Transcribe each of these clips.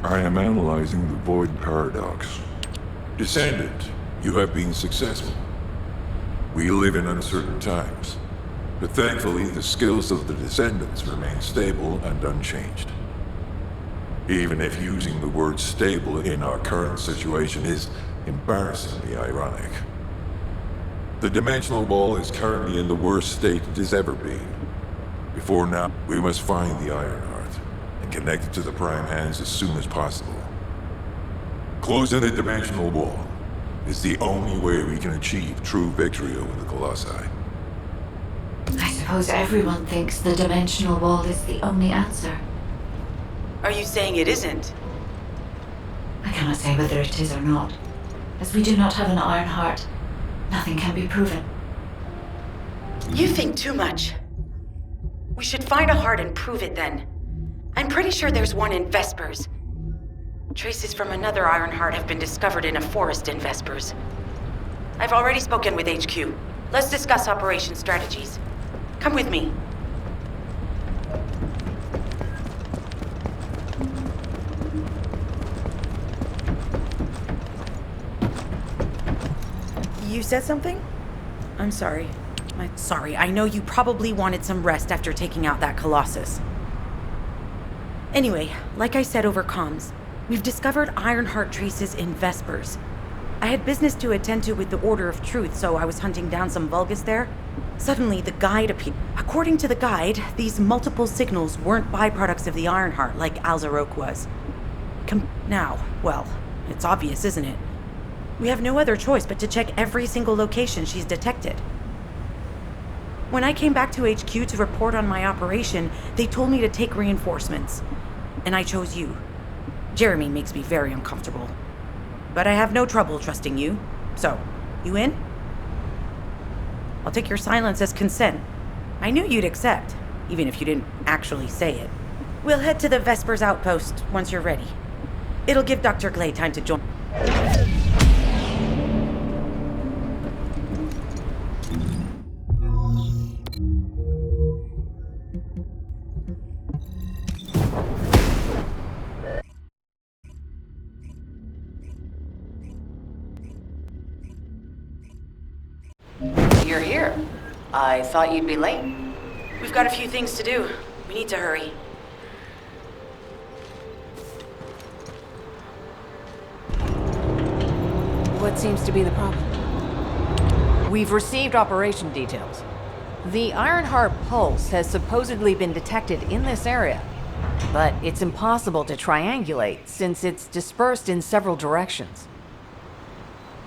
I am analyzing the void paradox. Descendant, you have been successful. We live in uncertain times, but thankfully the skills of the Descendants remain stable and unchanged. Even if using the word stable in our current situation is embarrassingly ironic. The dimensional wall is currently in the worst state it has ever been. Before now, we must find the Ironheart and connect it to the Prime Hands as soon as possible. Closing the dimensional wall is the only way we can achieve true victory over the Colossi. I suppose everyone thinks the dimensional wall is the only answer. Are you saying it isn't? I cannot say whether it is or not. As we do not have an Ironheart, nothing can be proven. You think too much. We should find a heart and prove it then. I'm pretty sure there's one in Vespers. Traces from another Ironheart have been discovered in a forest in Vespers. I've already spoken with HQ. Let's discuss operation strategies. Come with me. You said something? I'm sorry. Sorry, I know you probably wanted some rest after taking out that Colossus. Anyway, like I said over comms, we've discovered Ironheart traces in Vespers. I had business to attend to with the Order of Truth, so I was hunting down some Vulgus there. Suddenly, the guide appeared. According to the guide, these multiple signals weren't byproducts of the Ironheart like Alzarok was. Now, well, it's obvious, isn't it? We have no other choice but to check every single location she's detected. When I came back to HQ to report on my operation, they told me to take reinforcements. And I chose you. Jeremy makes me very uncomfortable. But I have no trouble trusting you. So, you in? I'll take your silence as consent. I knew you'd accept, even if you didn't actually say it. We'll head to the Vespers outpost once you're ready. It'll give Dr. Glay time to join. You're here. I thought you'd be late. We've got a few things to do. We need to hurry. What seems to be the problem? We've received operation details. The Ironheart pulse has supposedly been detected in this area, but it's impossible to triangulate since it's dispersed in several directions.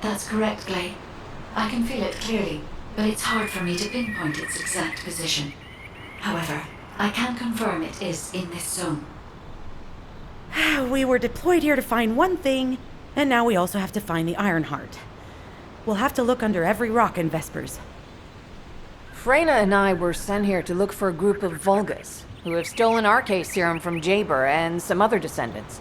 That's correct, Glay. I can feel it clearly, but it's hard for me to pinpoint its exact position. However, I can confirm it is in this zone. We were deployed here to find one thing, and now we also have to find the Ironheart. We'll have to look under every rock in Vespers. Freyna and I were sent here to look for a group of Vulgus, who have stolen RK serum from Jaber and some other descendants.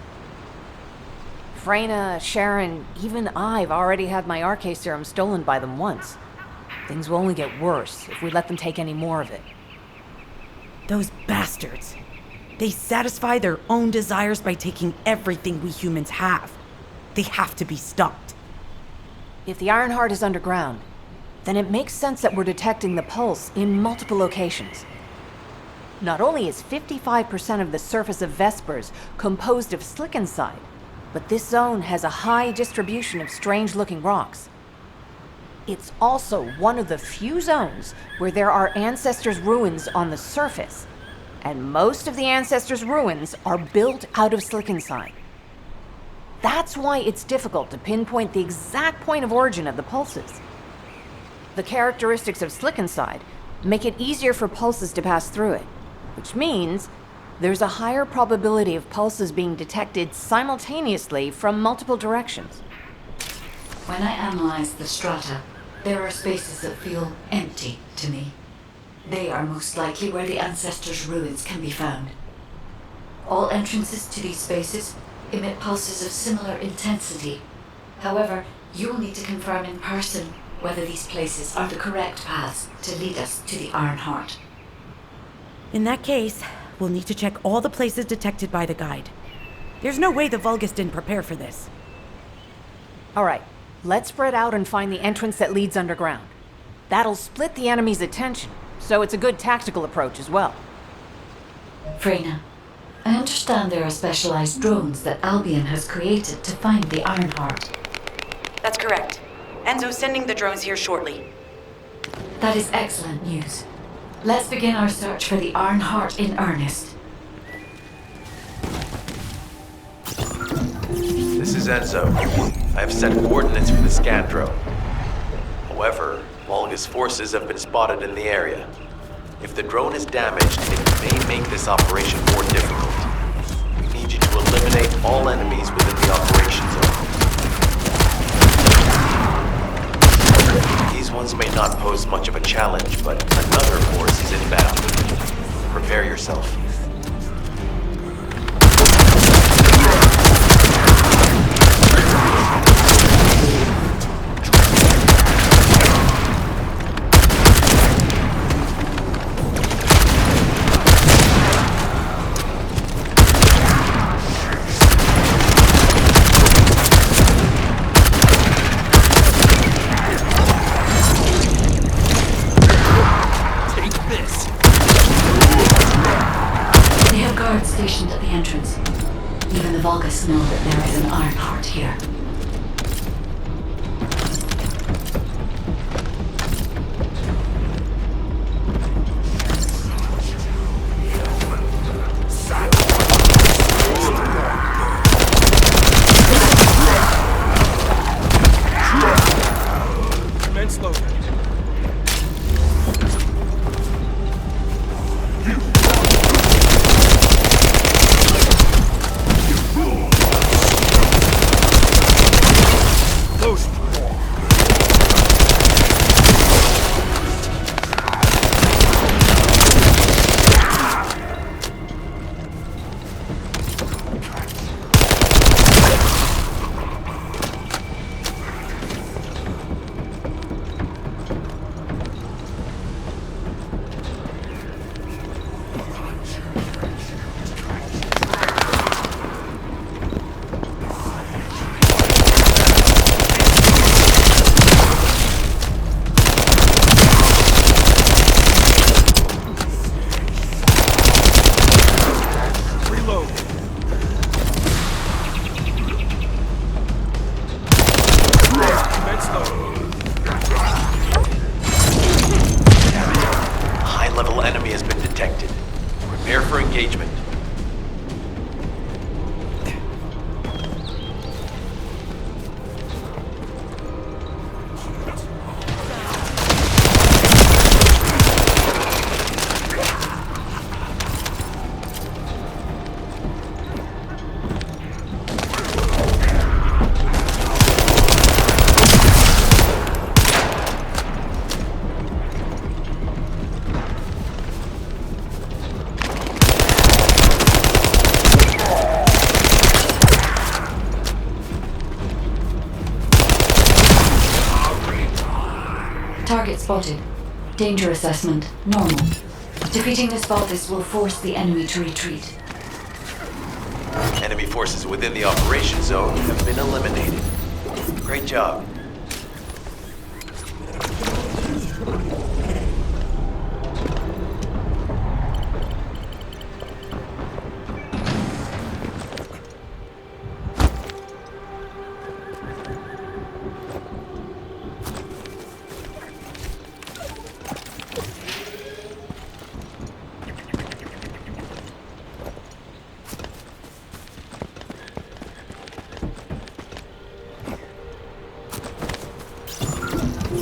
Freyna, Sharon, even I've already had my RK serum stolen by them once. Things will only get worse if we let them take any more of it. Those bastards. They satisfy their own desires by taking everything we humans have. They have to be stopped. If the Ironheart is underground, then it makes sense that we're detecting the pulse in multiple locations. Not only is 55% of the surface of Vespers composed of slickenside, but this zone has a high distribution of strange-looking rocks. It's also one of the few zones where there are Ancestors' ruins on the surface, and most of the Ancestors' ruins are built out of slickenside. That's why it's difficult to pinpoint the exact point of origin of the pulses. The characteristics of slickenside make it easier for pulses to pass through it, which means there's a higher probability of pulses being detected simultaneously from multiple directions. When I analyze the strata, there are spaces that feel empty to me. They are most likely where the Ancestors' ruins can be found. All entrances to these spaces emit pulses of similar intensity. However, you will need to confirm in person whether these places are the correct paths to lead us to the Ironheart. In that case, we'll need to check all the places detected by the guide. There's no way the Vulgus didn't prepare for this. Alright, let's spread out and find the entrance that leads underground. That'll split the enemy's attention, so it's a good tactical approach as well. Freyna, I understand there are specialized drones that Albion has created to find the Ironheart. That's correct. Enzo's sending the drones here shortly. That is excellent news. Let's begin our search for the Ironheart in earnest. This is Enzo. I have set coordinates for the scan drone. However, Vulgus forces have been spotted in the area. If the drone is damaged, it may make this operation more difficult. We need you to eliminate all enemies within the operation zone. These ones may not pose much of a challenge, but another force is inbound. Prepare yourself. Stationed at the entrance. Even the Vulgus know that there is an Ironheart here. Commence loading. Engagement. Target spotted. Danger assessment, normal. Defeating this Vulgus will force the enemy to retreat. Enemy forces within the operation zone have been eliminated. Great job.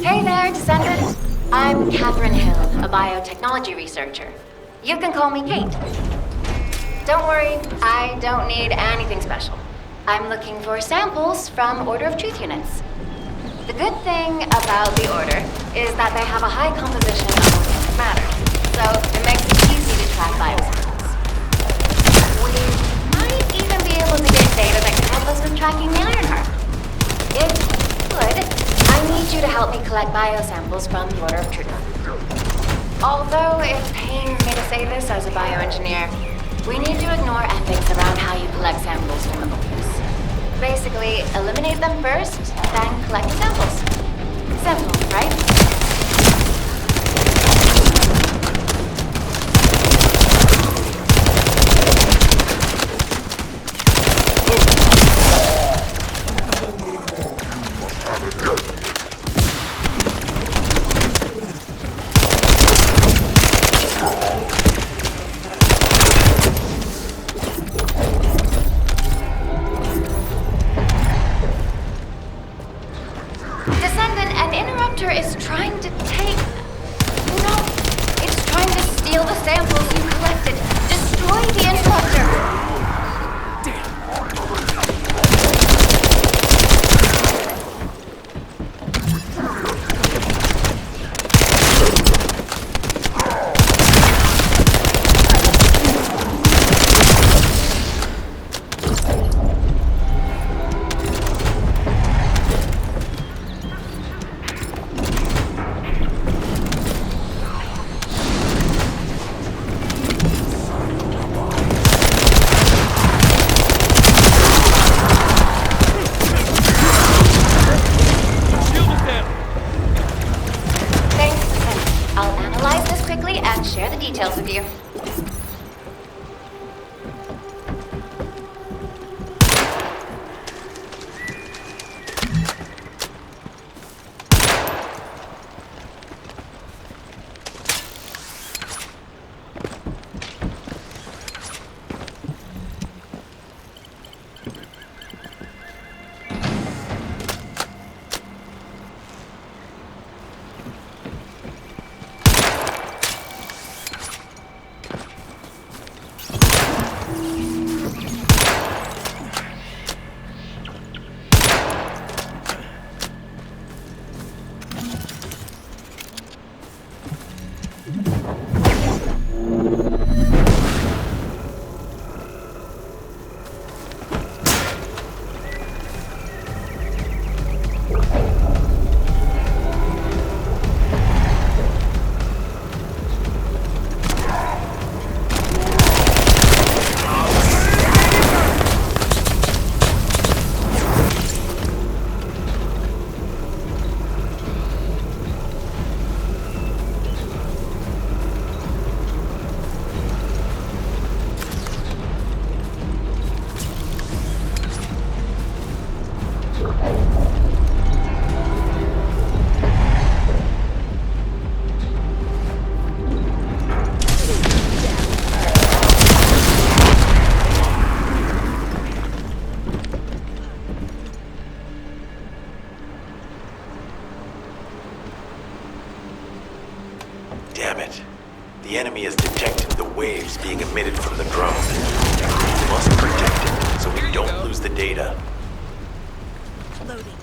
Hey there, Descendant. I'm Catherine Hill, a biotechnology researcher. You can call me Kate. Don't worry, I don't need anything special. I'm looking for samples from Order of Truth units. The good thing about the Order is that they have a high composition of organic matter, so it makes it easy to track biosamples. We might even be able to get data that can help us with tracking the Ironheart. If you would, I need you to help me collect biosamples from the Order of Truth. Although it pains me to say this as a bioengineer, We need to ignore ethics around how you collect samples from the bodies. Basically, eliminate them first, then collect the samples. Simple, right? Descendant, an interrupter is trying to take... No, it's trying to steal the samples you collected. Destroy the interrupter! Share the details with you. Damn it. The enemy has detected the waves being emitted from the drone. We must protect it so we don't lose the data. Loading.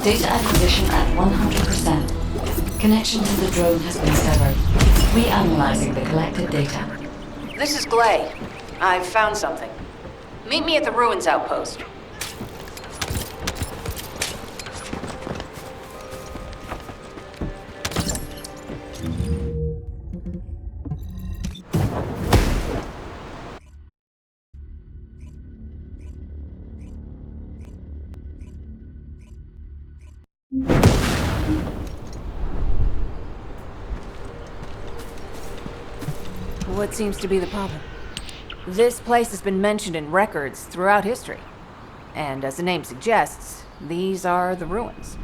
Data acquisition at 100%. Connection to the drone has been severed. Reanalyzing the collected data. This is Glay. I've found something. Meet me at the ruins outpost. What seems to be the problem? This place has been mentioned in records throughout history. And as the name suggests, these are the ruins.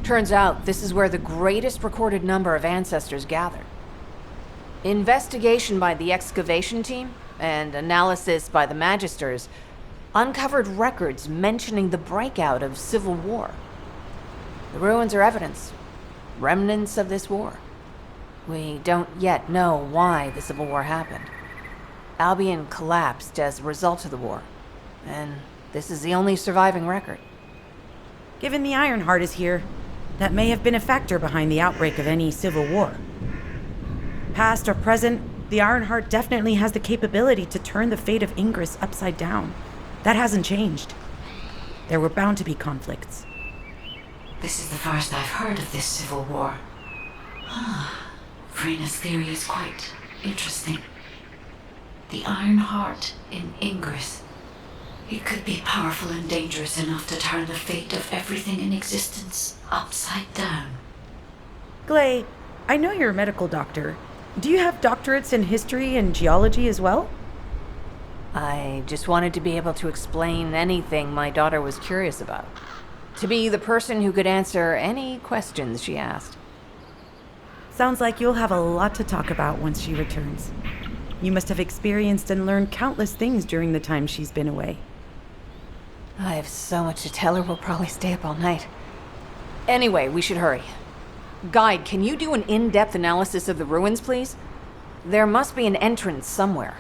Turns out this is where the greatest recorded number of ancestors gathered. Investigation by the excavation team and analysis by the magisters uncovered records mentioning the breakout of civil war. The ruins are evidence, remnants of this war. We don't yet know why the Civil War happened. Albion collapsed as a result of the war, and this is the only surviving record. Given the Ironheart is here, that may have been a factor behind the outbreak of any civil war. Past or present, the Ironheart definitely has the capability to turn the fate of Ingress upside down. That hasn't changed. There were bound to be conflicts. This is the first I've heard of this civil war. Frena's theory is quite interesting. The Iron Heart in Ingress. It could be powerful and dangerous enough to turn the fate of everything in existence upside down. Glay, I know you're a medical doctor. Do you have doctorates in history and geology as well? I just wanted to be able to explain anything my daughter was curious about. To be the person who could answer any questions she asked. Sounds like you'll have a lot to talk about once she returns. You must have experienced and learned countless things during the time she's been away. I have so much to tell her, we'll probably stay up all night. Anyway, we should hurry. Guide, can you do an in-depth analysis of the ruins, please? There must be an entrance somewhere.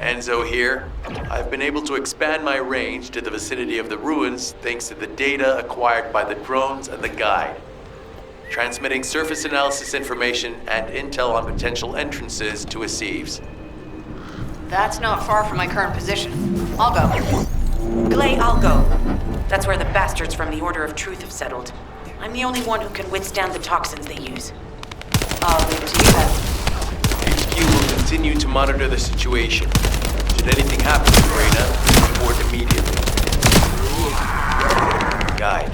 Enzo here. I've been able to expand my range to the vicinity of the ruins thanks to the data acquired by the drones and the guide. Transmitting surface analysis information and intel on potential entrances to Aceves. That's not far from my current position. I'll go. Glay, I'll go. That's where the bastards from the Order of Truth have settled. I'm the only one who can withstand the toxins they use. I'll leave it to you then. HQ will continue to monitor the situation. Should anything happen to Marina, report immediately. Guide,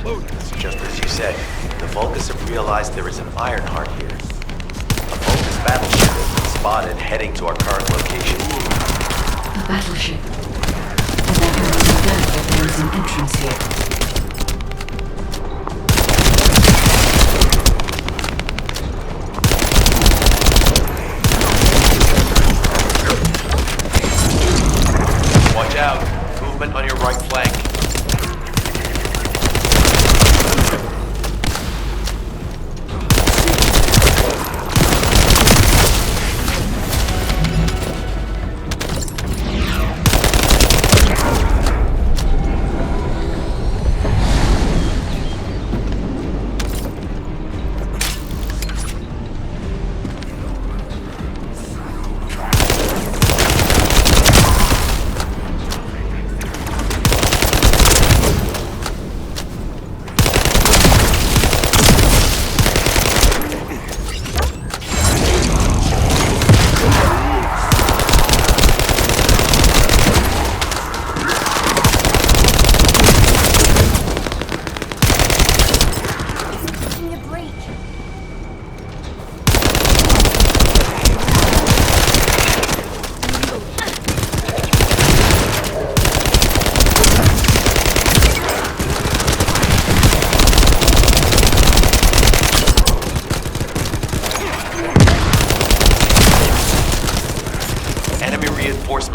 just as you said, the Vulgus have realized there is an Ironheart here. A Vulgus battleship has been spotted heading to our current location. A battleship. And that means again that there is an entrance here. Watch out! Movement on your right flank.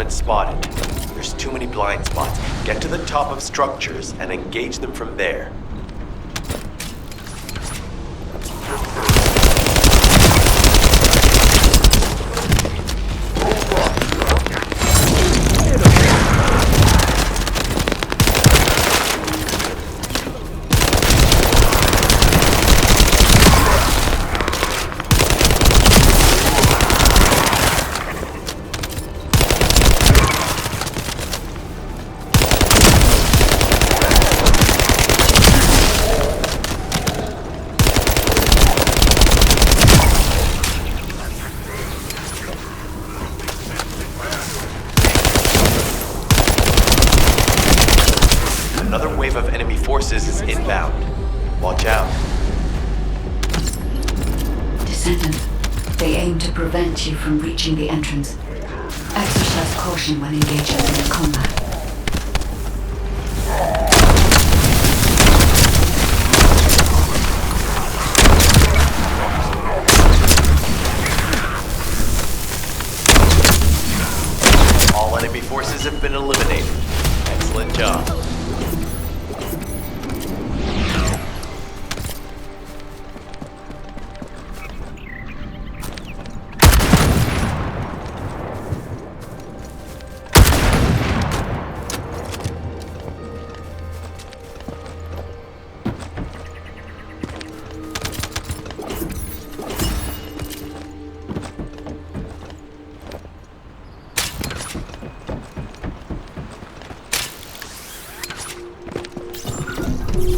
Spotted. There's too many blind spots. Get to the top of structures and engage them from there. Another wave of enemy forces is inbound. Watch out. Descendant, they aim to prevent you from reaching the entrance. Exercise caution when engaging in combat. All enemy forces have been eliminated. Excellent job.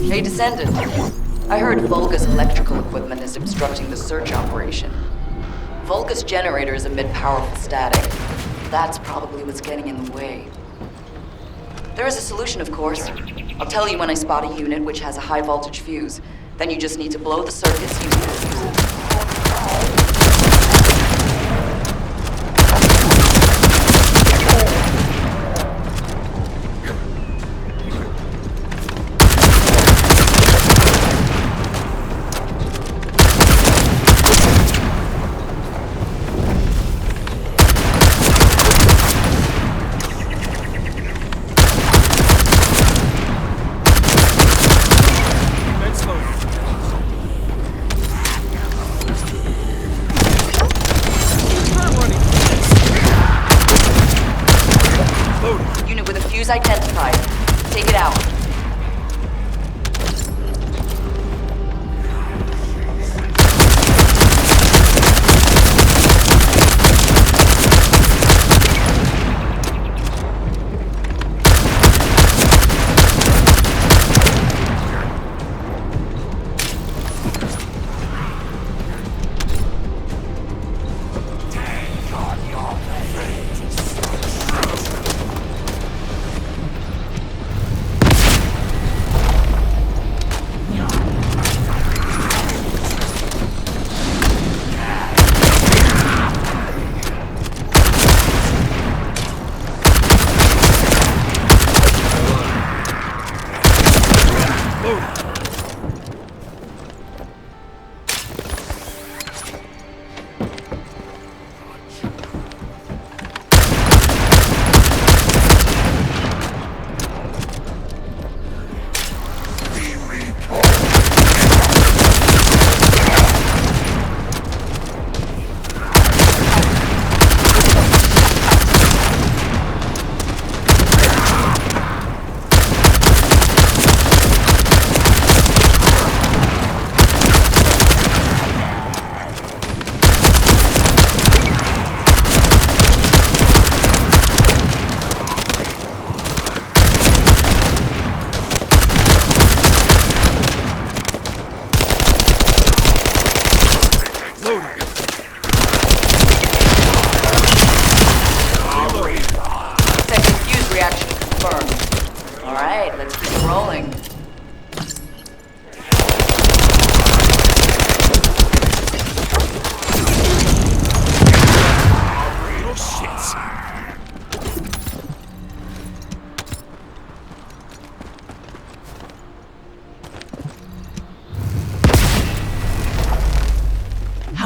Hey, Descendant. I heard Volga's electrical equipment is obstructing the search operation. Volga's generators emit powerful static. That's probably what's getting in the way. There is a solution, of course. I'll tell you when I spot a unit which has a high voltage fuse. Then you just need to blow the circuits using the fuses. Identified. Take it out.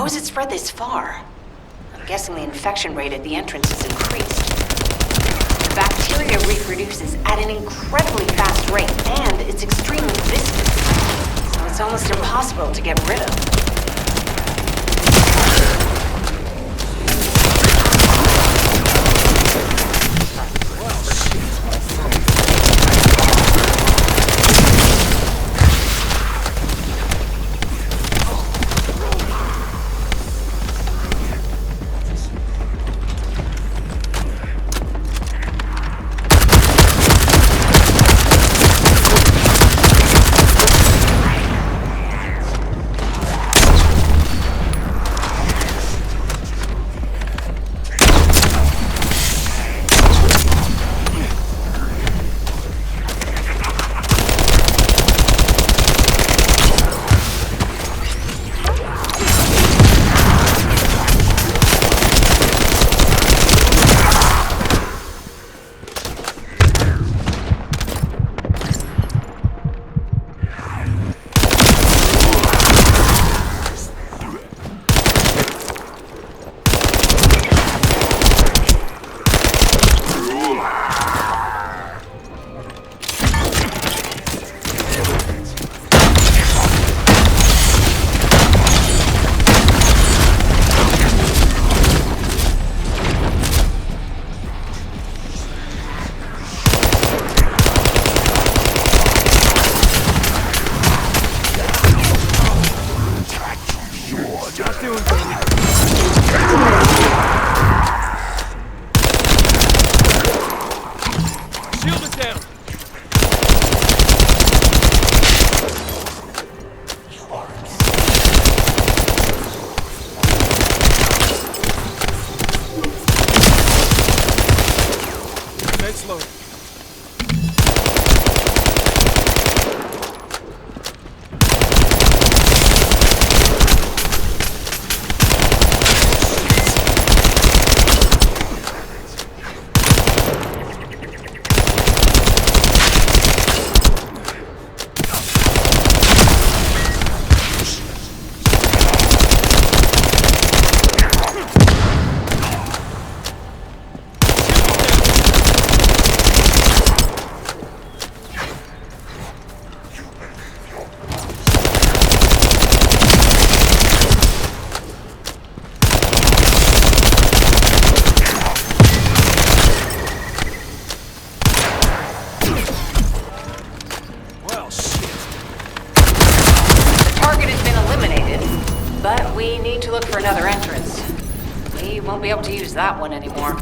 How has it spread this far? I'm guessing the infection rate at the entrance has increased. The bacteria reproduces at an incredibly fast rate, and it's extremely viscous, so it's almost impossible to get rid of. It's loaded. Another entrance. We won't be able to use that one anymore.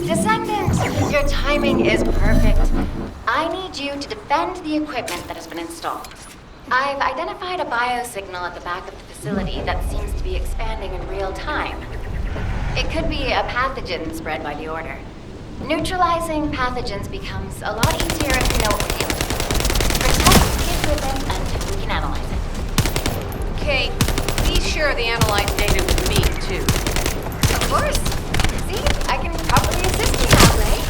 Descendant, your timing is perfect. I need you to defend the equipment that has been installed. I've identified a biosignal at the back of the facility that seems to be expanding in real time. It could be a pathogen spread by the Order. Neutralizing pathogens becomes a lot easier if you know what we're dealing with. Protect the equipment and we can analyze it. Kate, please share the analyzed data with me, too. Of course. See, I can probably assist you that way.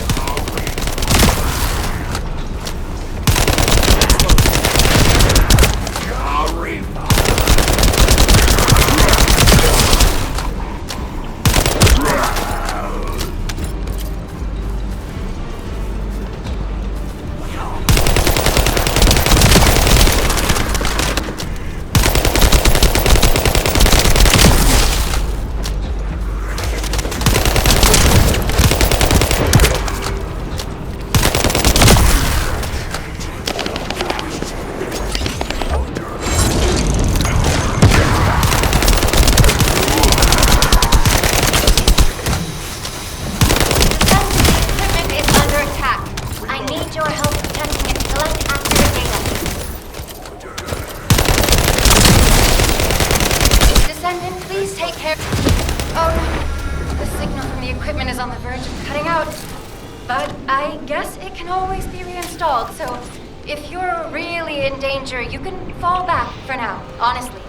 You can fall back for now, honestly.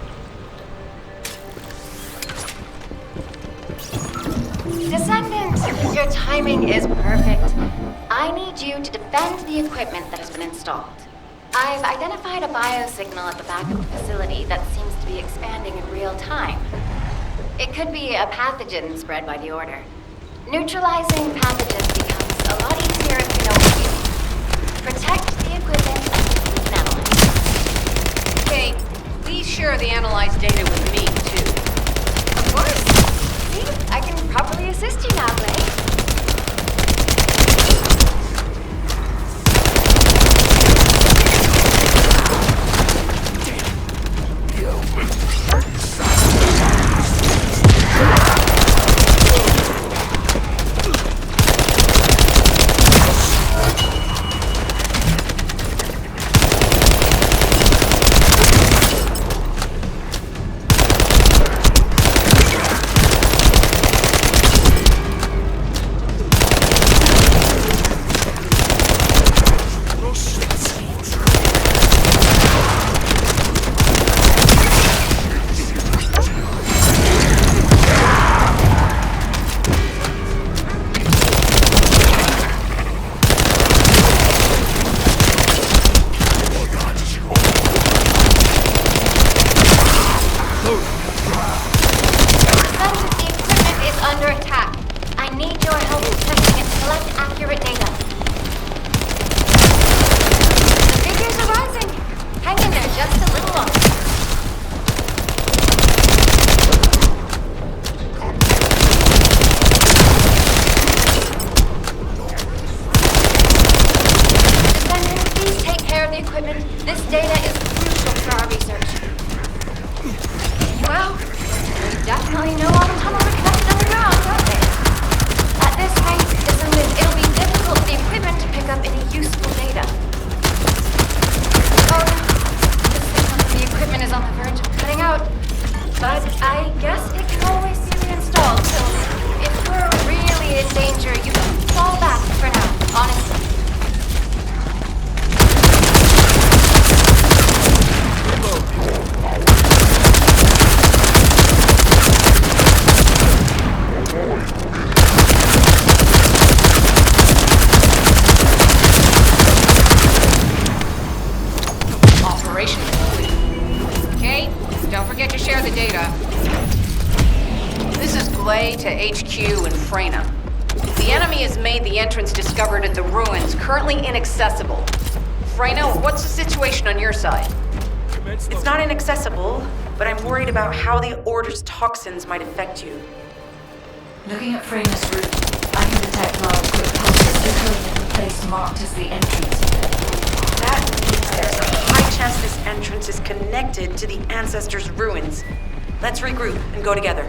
Descendant, your timing is perfect. I need you to defend the equipment that has been installed. I've identified a biosignal at the back of the facility that seems to be expanding in real time. It could be a pathogen spread by the Order. Neutralizing pathogens becomes a lot easier if you know what you're doing. Protect the equipment and we can analyze it. Kate, please share the analyzed data with me, too. Of course. See, I can probably assist you that way. forget to share the data. This is Glay to HQ in Freyna. The enemy has made the entrance discovered at the ruins currently inaccessible. Freyna, what's the situation on your side? It's not inaccessible, but I'm worried about how the Order's toxins might affect you. Looking at Freyna's route, I can detect large quick pulses echoing in the place marked as the entrance. That means there's a high chance this entrance is connected to the Ancestors' ruins. Let's regroup and go together.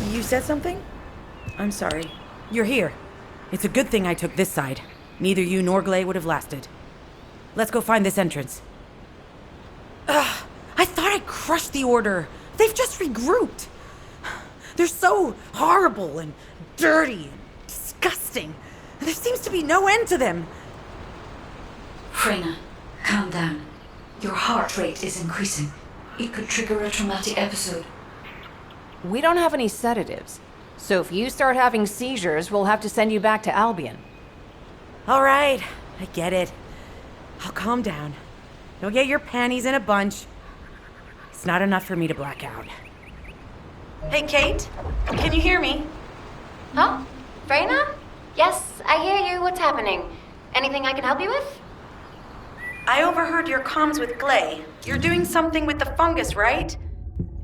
You said something? I'm sorry. You're here. It's a good thing I took this side. Neither you nor Glay would have lasted. Let's go find this entrance. Ugh, I thought I crushed the Order. They've just regrouped. They're so horrible and dirty and disgusting. There seems to be no end to them. Freyna, calm down. Your heart rate is increasing. It could trigger a traumatic episode. We don't have any sedatives. So if you start having seizures, we'll have to send you back to Albion. All right, I get it. I'll calm down. You'll get your panties in a bunch. It's not enough for me to black out. Hey, Kate, can you hear me? Huh? Freyna? Yes, I hear you. What's happening? Anything I can help you with? I overheard your comms with Glay. You're doing something with the fungus, right?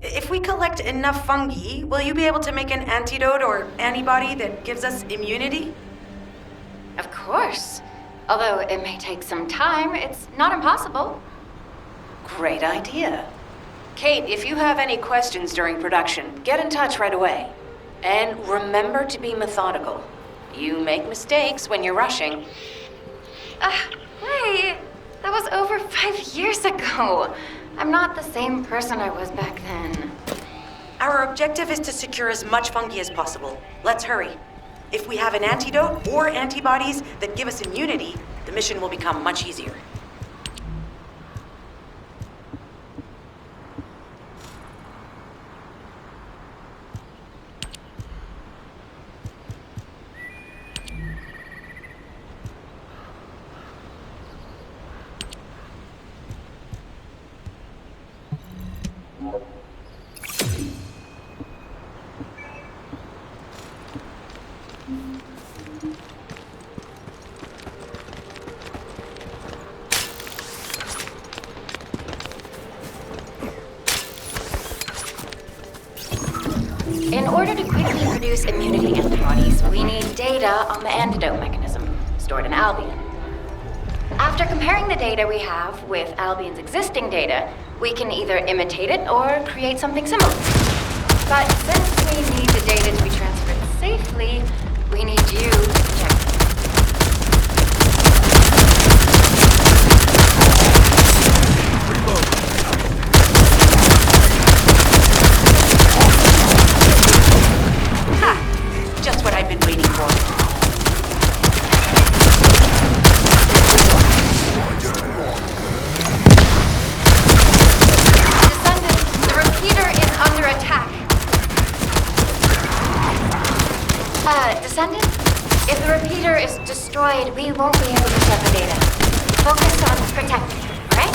If we collect enough fungi, will you be able to make an antidote or antibody that gives us immunity? Of course. Although it may take some time, it's not impossible. Great idea. Kate, if you have any questions during production, get in touch right away. And remember to be methodical. You make mistakes when you're rushing. Hey, that was over 5 years ago. I'm not the same person I was back then. Our objective is to secure as much fungi as possible. Let's hurry. If we have an antidote or antibodies that give us immunity, the mission will become much easier. In order to quickly produce immunity antibodies, we need data on the antidote mechanism, stored in Albion. After comparing the data we have with Albion's existing data, we can either imitate it or create something similar. But since we need the data to be transferred safely, we need you to check it. Just what I've been waiting for. Descendant, the repeater is under attack. Descendant? If the repeater is destroyed, we won't be able to set the data. Focus on protecting it, alright?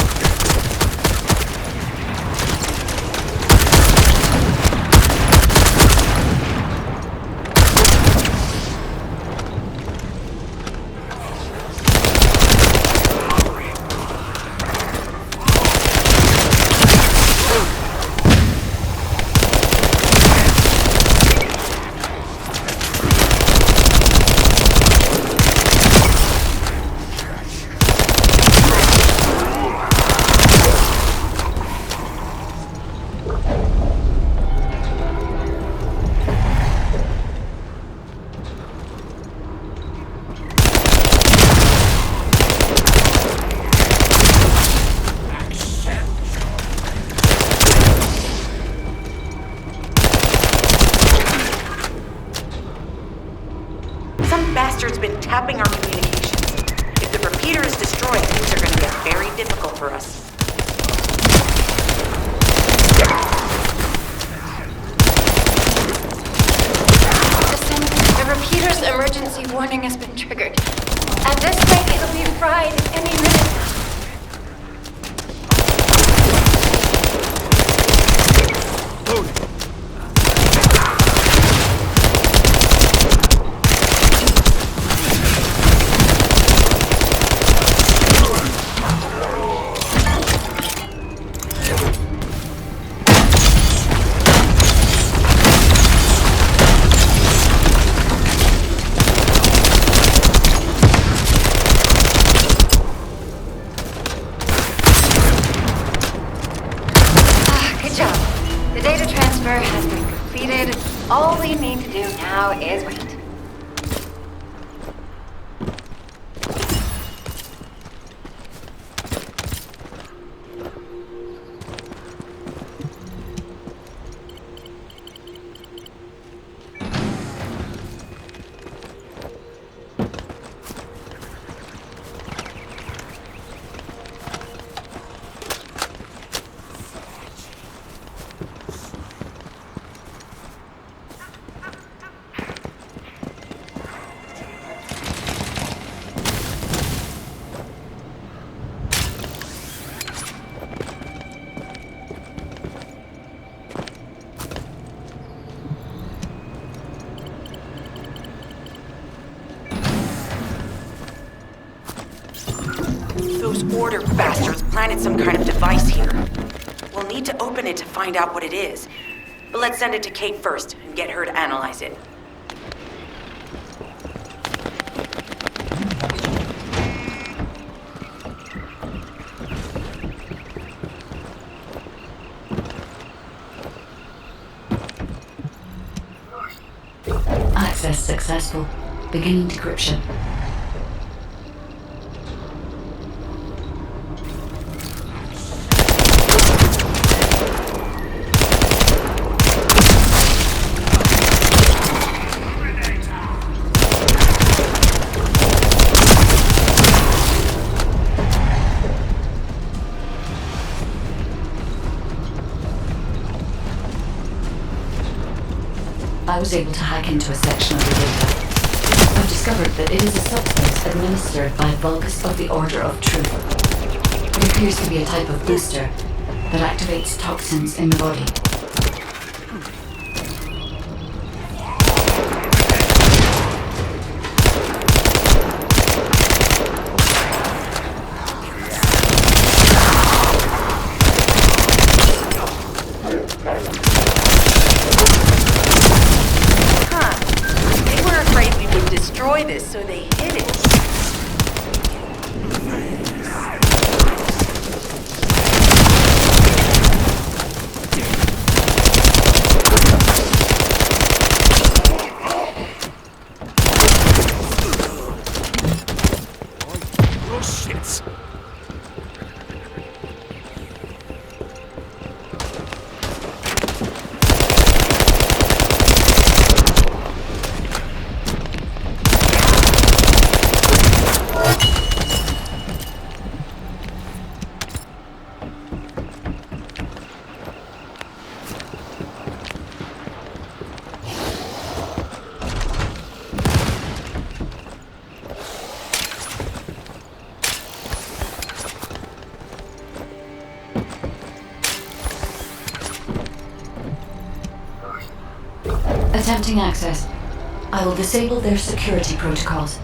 tapping our communications. If the repeater is destroyed, things are going to get very difficult for us. The repeater's emergency warning has been triggered. At this rate, it'll be fried any minute now. Has been completed. All we need to do now is wait. Those order bastards planted some kind of device here. We'll need to open it to find out what it is. But let's send it to Kate first and get her to analyze it. Access successful. Beginning decryption. I was able to hack into a section of the data. I've discovered that it is a substance administered by Vulgus of the Order of Truth. It appears to be a type of booster that activates toxins in the body. So they hid it. Oh, shit. Attempting access. I will disable their security protocols.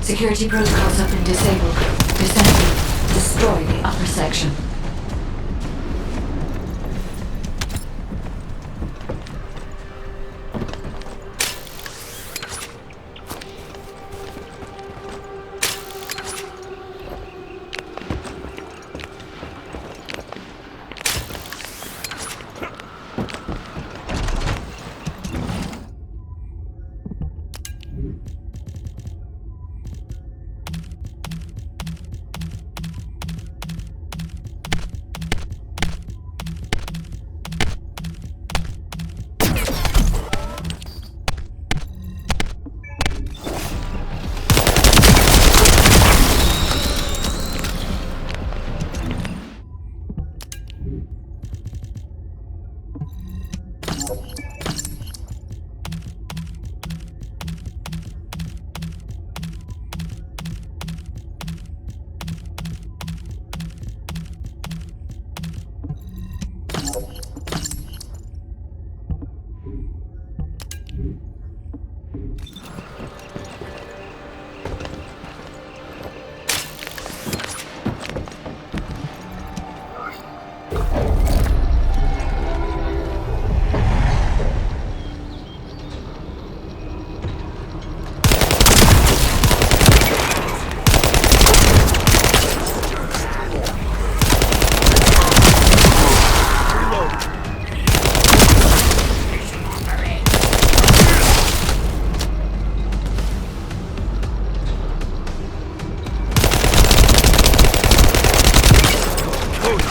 Security protocols have been disabled. Descendant, destroy the upper section.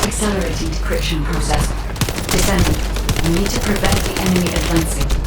Accelerating decryption process. Descendant, you need to prevent the enemy advancing.